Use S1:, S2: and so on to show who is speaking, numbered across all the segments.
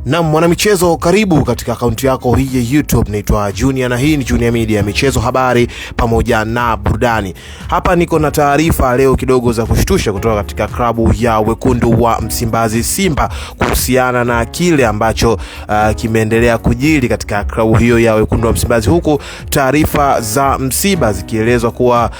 S1: Na mwanamichezo, karibu katika akaunti yako hii ya YouTube. Naitwa Junior na hii ni Junior Media, michezo, habari pamoja na burudani. Hapa niko na taarifa leo kidogo za kushtusha kutoka katika klabu ya wekundu wa Msimbazi Simba kuhusiana na kile ambacho kimeendelea kujiri katika klabu hiyo ya wekundu wa Msimbazi, huku taarifa za msiba zikielezwa kuwa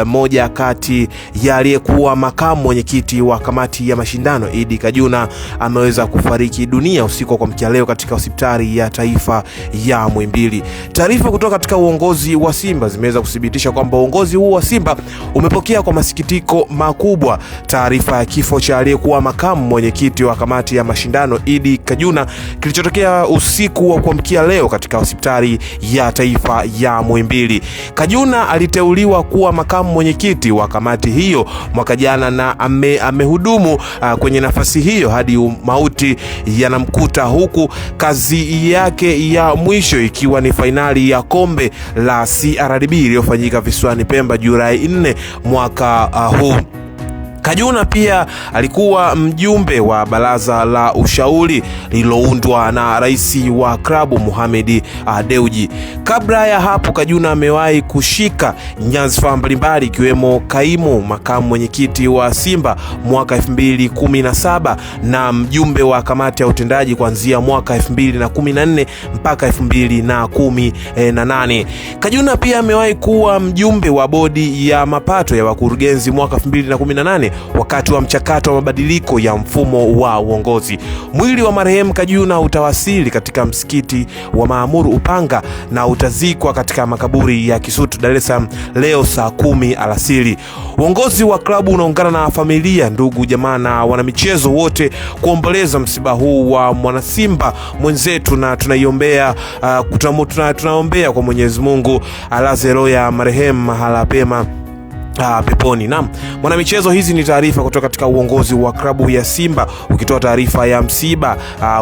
S1: moja kati ya aliyekuwa makamu mwenyekiti wa kamati ya mashindano Idi Kajuna ameweza kufariki dunia usiku kwa mkia leo katika hospitali ya taifa ya Muhimbili. Taarifa kutoka katika uongozi wa Simba zimeweza kuthibitisha kwamba uongozi huu wa Simba umepokea kwa masikitiko makubwa taarifa ya kifo cha aliyekuwa makamu mwenyekiti wa kamati ya mashindano Idi Kajuna kilichotokea usiku wa kuamkia leo katika hospitali ya taifa ya Muhimbili. Kajuna aliteuliwa kuwa makamu mwenyekiti wa kamati hiyo mwaka jana na amehudumu kwenye nafasi hiyo hadi mauti yanamkuta, huku kazi yake ya mwisho ikiwa ni fainali ya kombe la CRDB iliyofanyika visiwani Pemba Julai 4 mwaka huu. Kajuna pia alikuwa mjumbe wa baraza la ushauri lililoundwa na rais wa klabu Mohamed Dewji. Kabla ya hapo, Kajuna amewahi kushika nyadhifa mbalimbali ikiwemo kaimu makamu mwenyekiti wa Simba mwaka 2017 na mjumbe wa kamati ya utendaji kuanzia mwaka 2014 mpaka 2018. Kajuna pia amewahi kuwa mjumbe wa bodi ya mapato ya wakurugenzi mwaka 2018 wakati wa mchakato wa mabadiliko ya mfumo wa uongozi. Mwili wa marehemu Kajuna utawasili katika msikiti wa Maamuru Upanga na utazikwa katika makaburi ya Kisutu, Dar es Salaam leo saa 10 alasiri. Uongozi wa klabu unaungana na familia, ndugu, jamaa na wanamichezo wote kuomboleza msiba huu wa mwanasimba mwenzetu, na tunaiombea tunaombea kwa Mwenyezi Mungu alaze roho ya marehemu mahala pema peponi. Naam, mwanamichezo, hizi ni taarifa kutoka katika uongozi wa klabu ya Simba ukitoa taarifa ya msiba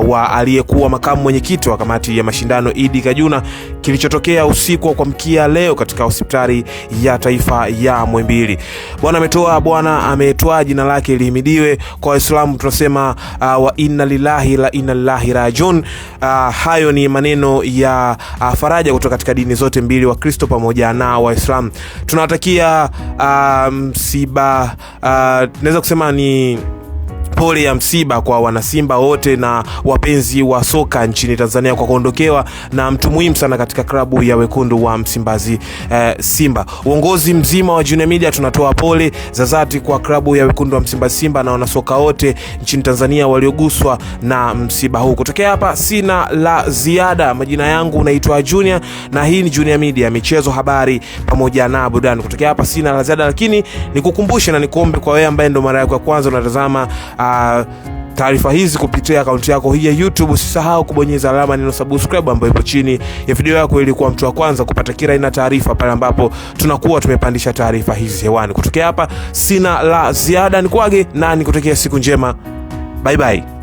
S1: wa aliyekuwa makamu mwenyekiti wa kamati ya mashindano Idi Kajuna kilichotokea usiku wa kuamkia leo katika hospitali ya taifa ya Muhimbili. Bwana ametoa, jina lake lihimidiwe. Kwa Waislamu tunasema wa inna lillahi la inna ilaihi rajiun. Hayo ni maneno ya faraja kutoka katika dini zote mbili, wa Kristo pamoja na Waislamu. Tunawatakia msiba, naweza kusema ni pole ya msiba kwa wanasimba wote na wapenzi wa soka nchini Tanzania kwa kuondokewa na mtu muhimu sana katika klabu ya wekundu wa Msimbazi Simba. Uongozi mzima wa Junior Media tunatoa pole za dhati kwa klabu ya wekundu wa Msimbazi Simba na wanasoka wote nchini Tanzania walioguswa na msiba huu. Kutokea hapa sina la ziada. Majina yangu naitwa Junior na hii ni Junior Media, michezo, habari pamoja na burudani. Kutokea hapa sina la ziada, lakini nikukumbushe na nikuombe kwa wewe ambaye ndo mara yako ya kwanza unatazama taarifa hizi kupitia akaunti yako hii ya YouTube, usisahau kubonyeza alama neno subscribe ambayo ipo chini ya video yako ili kuwa mtu wa kwanza kupata kila aina taarifa pale ambapo tunakuwa tumepandisha taarifa hizi hewani. Kutokea hapa sina la ziada, nikuage na nikutakia siku njema. Bye bye.